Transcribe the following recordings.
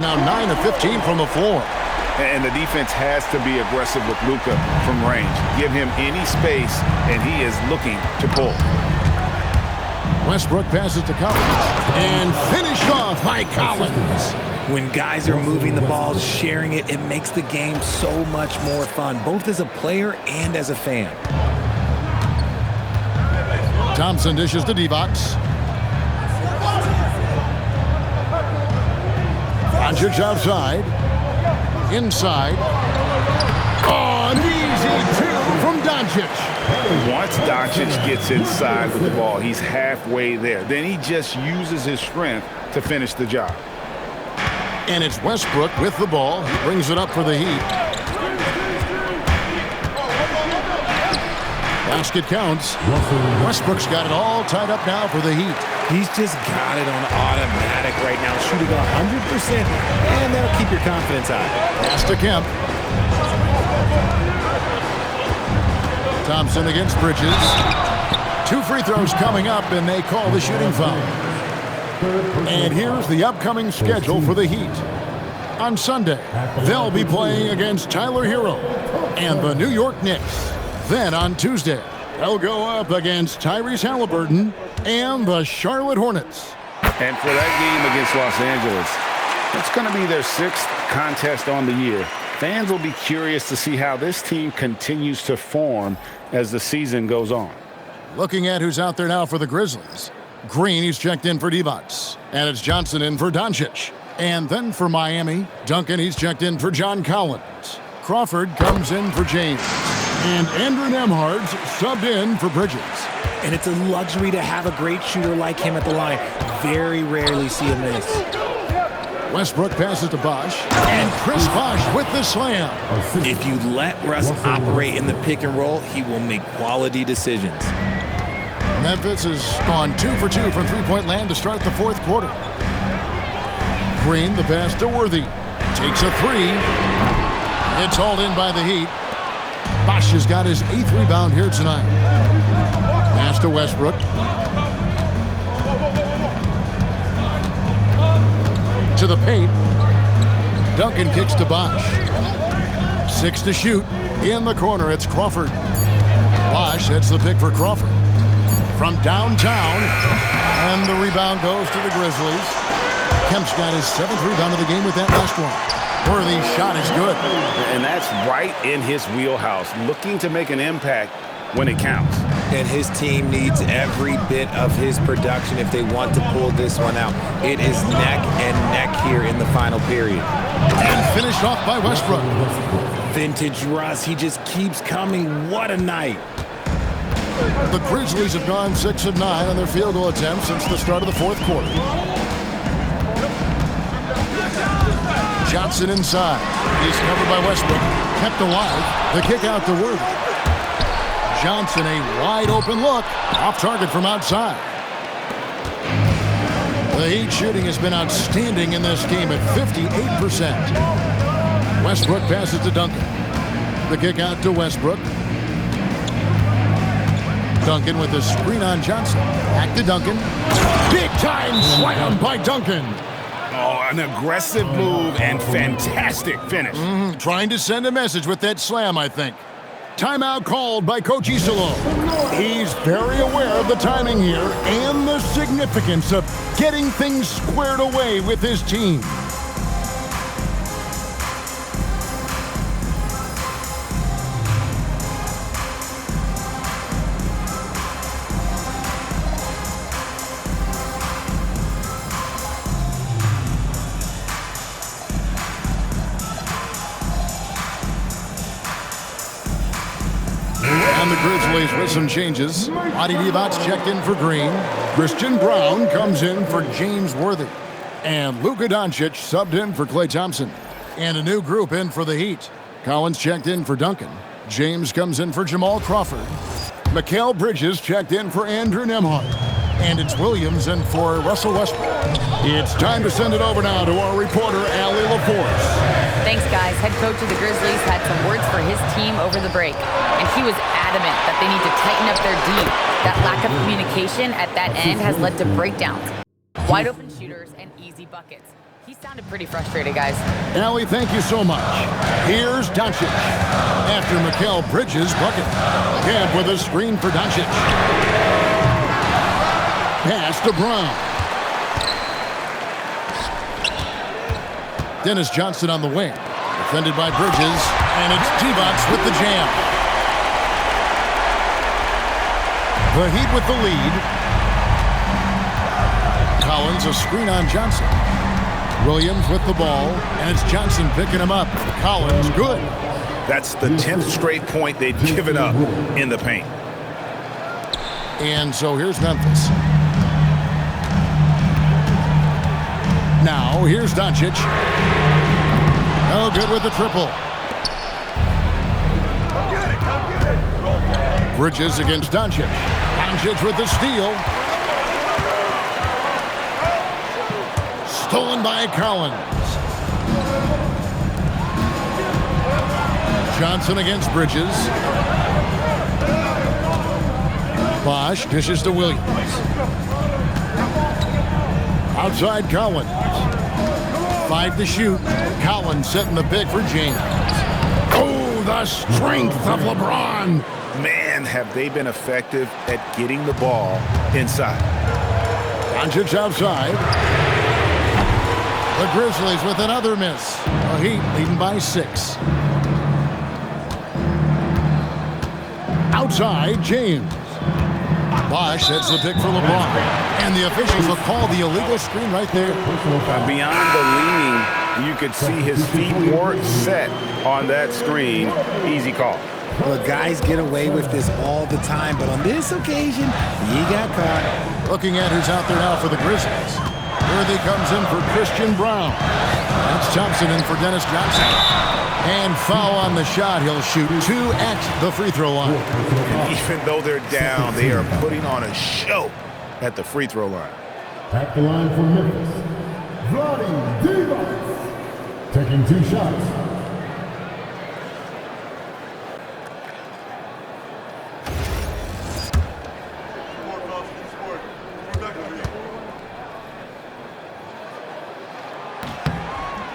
Now 9 of 15 from the floor. And the defense has to be aggressive with Luka from range. Give him any space, and he is looking to pull. Westbrook passes to Collins. And finished off by Collins. When guys are moving the ball, sharing it, it makes the game so much more fun, both as a player and as a fan. Thompson dishes to D-Box. Doncic outside. Inside. Oh, an easy two from Doncic. Once Doncic gets inside with the ball, he's halfway there. Then he just uses his strength to finish the job. And it's Westbrook with the ball. He brings it up for the Heat. Basket counts. Westbrook's got it all tied up now for the Heat. He's just got it on automatic right now, shooting 100%, and that'll keep your confidence high. Pass to Kemp. Thompson against Bridges. 2 free throws coming up, and they call the shooting foul. And here's the upcoming schedule for the Heat. On Sunday, they'll be playing against Tyler Hero and the New York Knicks. Then on Tuesday, they'll go up against Tyrese Halliburton and the Charlotte Hornets. And for that game against Los Angeles, it's going to be their 6th contest on the year. Fans will be curious to see how this team continues to form as the season goes on. Looking at who's out there now for the Grizzlies. Green, he's checked in for D-Bots. And it's Johnson in for Doncic. And then for Miami, Duncan, he's checked in for John Collins. Crawford comes in for James. And Andrew Nembhard's subbed in for Bridges. And it's a luxury to have a great shooter like him at the line. Very rarely see him miss. Westbrook passes to Bosh. And Chris Bosh with the slam. If you let Russ operate in the pick and roll, he will make quality decisions. Memphis has gone 2 for 2 from three-point land to start the 4th quarter. Green, the pass to Worthy. Takes a 3. It's hauled in by the Heat. Bosh has got his 8th rebound here tonight. Pass to Westbrook. To the paint. Duncan kicks to Bosh. 6 to shoot. In the corner, it's Crawford. Bosh hits the pick for Crawford. From downtown. And the rebound goes to the Grizzlies. Kemp's got his 7th rebound of the game with that last one. Worthy's shot is good. And that's right in his wheelhouse, looking to make an impact when it counts. And his team needs every bit of his production if they want to pull this one out. It is neck and neck here in the final period. And finished off by Westbrook. Vintage Russ, he just keeps coming. What a night. The Grizzlies have gone 6 of 9 on their field goal attempts since the start of the 4th quarter. Johnson inside. He's covered by Westbrook. Kept alive. The kick out to Worthy. Johnson, a wide open look. Off target from outside. The Heat shooting has been outstanding in this game at 58%. Westbrook passes to Duncan. The kick out to Westbrook. Duncan with the screen on Johnson. Back to Duncan. Big time slam by Duncan. Oh, an aggressive move and fantastic finish. Trying to send a message with that slam, I think. Timeout called by Coach Iserlohn. He's very aware of the timing here and the significance of getting things squared away with his team. And the Grizzlies with some changes. Adi Divat's checked in for Green. Christian Brown comes in for James Worthy. And Luka Doncic subbed in for Klay Thompson. And a new group in for the Heat. Collins checked in for Duncan. James comes in for Jamal Crawford. Mikal Bridges checked in for Andrew Nembhard. And it's Williams in for Russell Westbrook. It's time to send it over now to our reporter, Allie LaForce. Thanks, guys. Head coach of the Grizzlies had some words for his team over the break, and he was adamant that they need to tighten up their D. That lack of communication at that end has led to breakdowns, wide open shooters, and easy buckets. He sounded pretty frustrated, guys. Allie, thank you so much. Here's Doncic. After Mikal Bridges' bucket. Camp with a screen for Doncic. Pass to Brown. Dennis Johnson on the wing. Defended by Bridges. And it's Divac with the jam. The Heat with the lead. Collins a screen on Johnson. Williams with the ball, and it's Johnson picking him up. Collins, good. That's the 10th straight point they've given up in the paint. And so here's Memphis. Now here's Doncic. Oh, good with the triple. Bridges against Doncic. Doncic with the steal. Stolen by Collins. Johnson against Bridges. Bosh dishes to Williams. Outside Collins. 5 to shoot. Collins setting the pick for James. Oh, the strength of LeBron. Man, have they been effective at getting the ball inside. Doncic outside. The Grizzlies with another miss. The Heat leading by 6. Outside, James. Bosh sets the pick for LeBron. And the officials will call the illegal screen right there. Beyond the leaning, you could see his feet weren't set on that screen. Easy call. Look, guys get away with this all the time, but on this occasion, he got caught. Looking at who's out there now for the Grizzlies. Worthy comes in for Christian Brown. That's Thompson in for Dennis Johnson. And foul on the shot. He'll shoot 2 at the free throw line. And even though they're down, they are putting on a show at the free throw line. At the line for Memphis, Vlade Divac, taking 2 shots.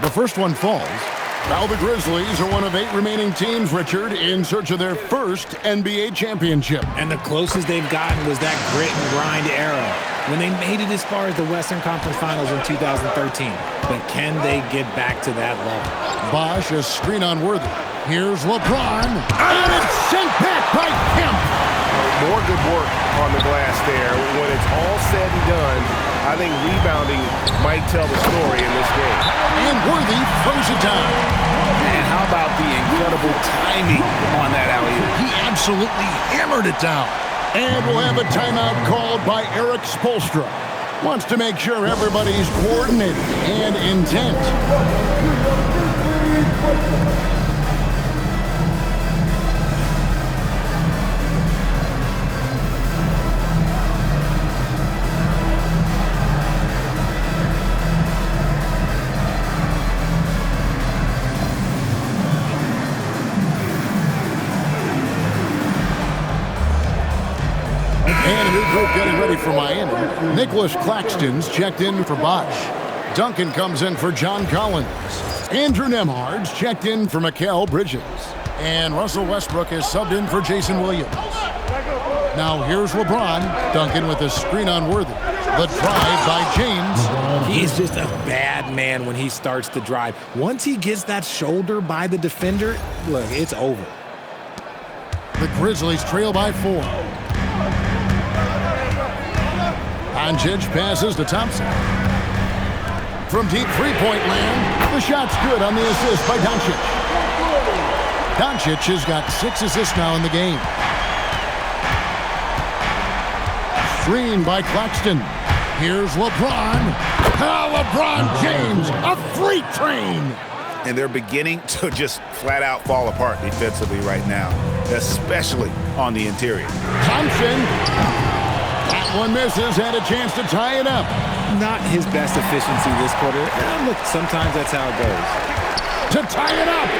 The first one falls. Now the Grizzlies are one of 8 remaining teams, Richard, in search of their first NBA championship. And the closest they've gotten was that grit and grind era when they made it as far as the Western Conference Finals in 2013. But can they get back to that level? Bosh a screen on Worthy. Here's LeBron. And it's sent back by Kemp. More good work on the glass there. When it's all said and done, I think rebounding might tell the story in this game. And Worthy throws it down. And how about the incredible timing on that alley-oop? He absolutely hammered it down. And we'll have a timeout called by Eric Spoelstra. Wants to make sure everybody's coordinated and intent. And a new group getting ready for Miami. Nicholas Claxton's checked in for Bosh. Duncan comes in for John Collins. Andrew Nembhard's checked in for Mikal Bridges. And Russell Westbrook is subbed in for Jason Williams. Now here's LeBron. Duncan with a screen on Worthy. The drive by James. He's just a bad man when he starts to drive. Once he gets that shoulder by the defender, look, it's over. The Grizzlies trail by 4. Doncic passes to Thompson. From deep three-point land, the shot's good on the assist by Doncic. Doncic has got 6 assists now in the game. Screen by Claxton. Here's LeBron. LeBron James, a freight train. And they're beginning to just flat out fall apart defensively right now, especially on the interior. Thompson. That one misses, had a chance to tie it up. Not his best efficiency this quarter. Look, sometimes that's how it goes. To tie it up.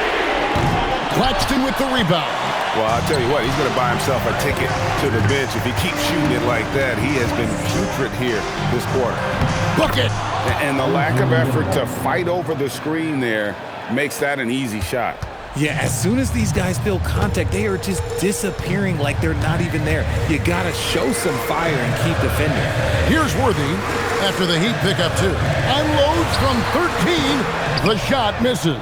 Claxton with the rebound. Well, I'll tell you what, he's going to buy himself a ticket to the bench. If he keeps shooting it like that, he has been putrid here this quarter. Bucket. And the lack of effort to fight over the screen there makes that an easy shot. Yeah, as soon as these guys feel contact, they are just disappearing like they're not even there. You got to show some fire and keep defending. Here's Worthy after the Heat pick up 2. Unloads from 13. The shot misses.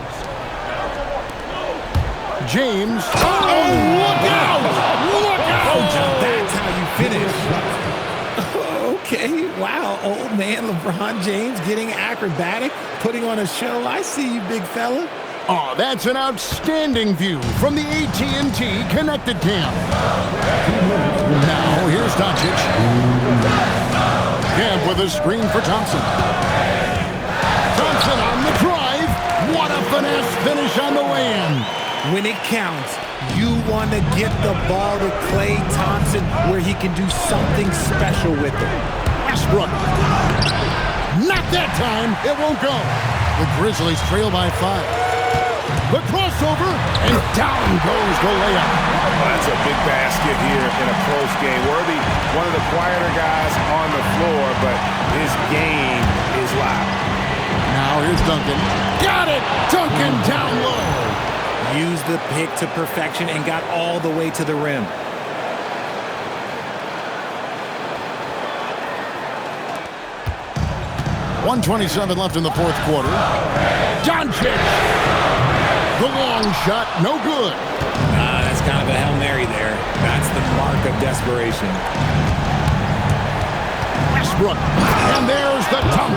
James. Oh, look out! Look out! That's how you finish. Okay, wow. Old man LeBron James getting acrobatic, putting on a show. I see you, big fella. Oh, that's an outstanding view from the AT&T Connected Cam. Now, here's Doncic. Camp with a screen for Thompson. Thompson on the drive. What a finesse finish on the lay-in. When it counts, you want to get the ball to Klay Thompson where he can do something special with it. Westbrook. Not that time. It won't go. The Grizzlies trail by 5. The crossover, and down goes the layup. Well, that's a big basket here in a close game. Worthy, one of the quieter guys on the floor, but his game is loud. Now here's Duncan. Got it! Duncan down low. Used the pick to perfection and got all the way to the rim. .127 left in the fourth quarter. Doncic! The long shot, no good. That's kind of a Hail Mary there. That's the mark of desperation. Westbrook, and there's the dunk.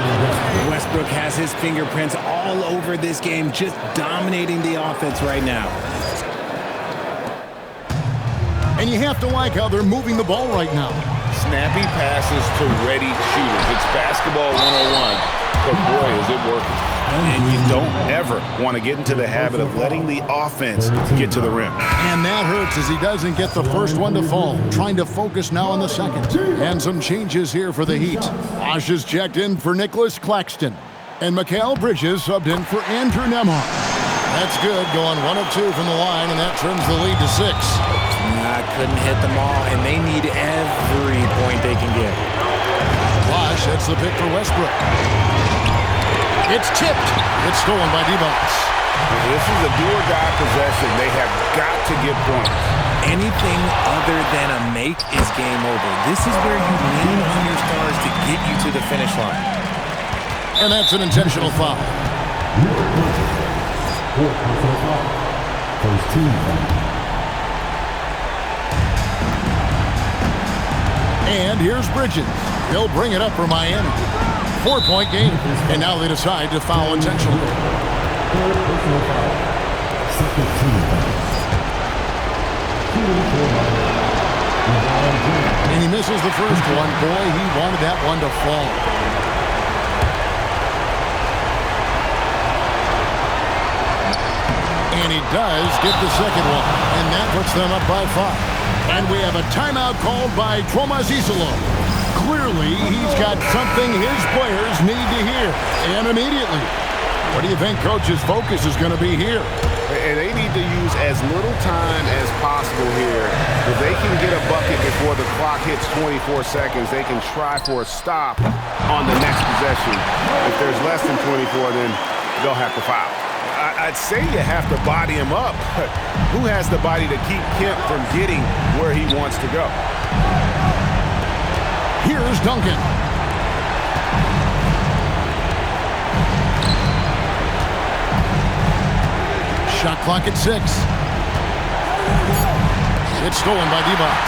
Westbrook has his fingerprints all over this game, just dominating the offense right now. And you have to like how they're moving the ball right now. Snappy passes to ready shooters. It's basketball 101, but boy, is it working. And you don't ever want to get into the habit of letting the offense get to the rim. And that hurts as he doesn't get the first one to fall. Trying to focus now on the second. And some changes here for the Heat. Osh is checked in for Nicholas Claxton. And Mikal Bridges subbed in for Andrew Nembhard. That's good, going 1 of 2 from the line, and that trims the lead to 6. Couldn't hit them all, and they need every point they can get. Bosh hits the pick for Westbrook. It's tipped. It's stolen by D-Box. This is a do-or-die possession. They have got to get points. Anything other than a make is game over. This is where you lean on your stars to get you to the finish line. And that's an intentional foul. First team. And here's Bridges. He'll bring it up for Miami. 4-point game. And now they decide to foul intentionally. Second team. And he misses the first one. Boy, he wanted that one to fall. And he does get the second one. And that puts them up by 5. And we have a timeout called by Tromas Isolo. Clearly, he's got something his players need to hear. And immediately. What do you think Coach's focus is going to be here? And they need to use as little time as possible here. If they can get a bucket before the clock hits 24 seconds, they can try for a stop on the next possession. If there's less than 24, then they'll have to foul. I'd say you have to body him up. Who has the body to keep Kemp from getting where he wants to go? Here's Duncan. Shot clock at 6. It's stolen by D-Box.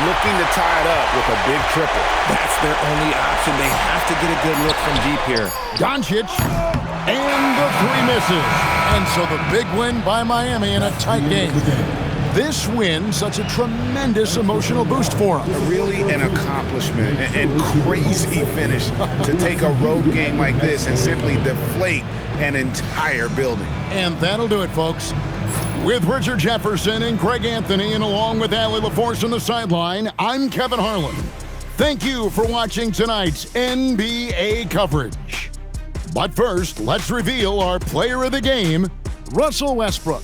Looking to tie it up with a big triple. That's their only option. They have to get a good look from deep here. Doncic, and the 3 misses. And so the big win by Miami in a tight game. This win, such a tremendous emotional boost for them. Really an accomplishment and crazy finish to take a road game like this and simply deflate an entire building. And that'll do it, folks. With Richard Jefferson and Craig Anthony, and along with Allie LaForce on the sideline, I'm Kevin Harlan. Thank you for watching tonight's NBA coverage. But first, let's reveal our player of the game, Russell Westbrook.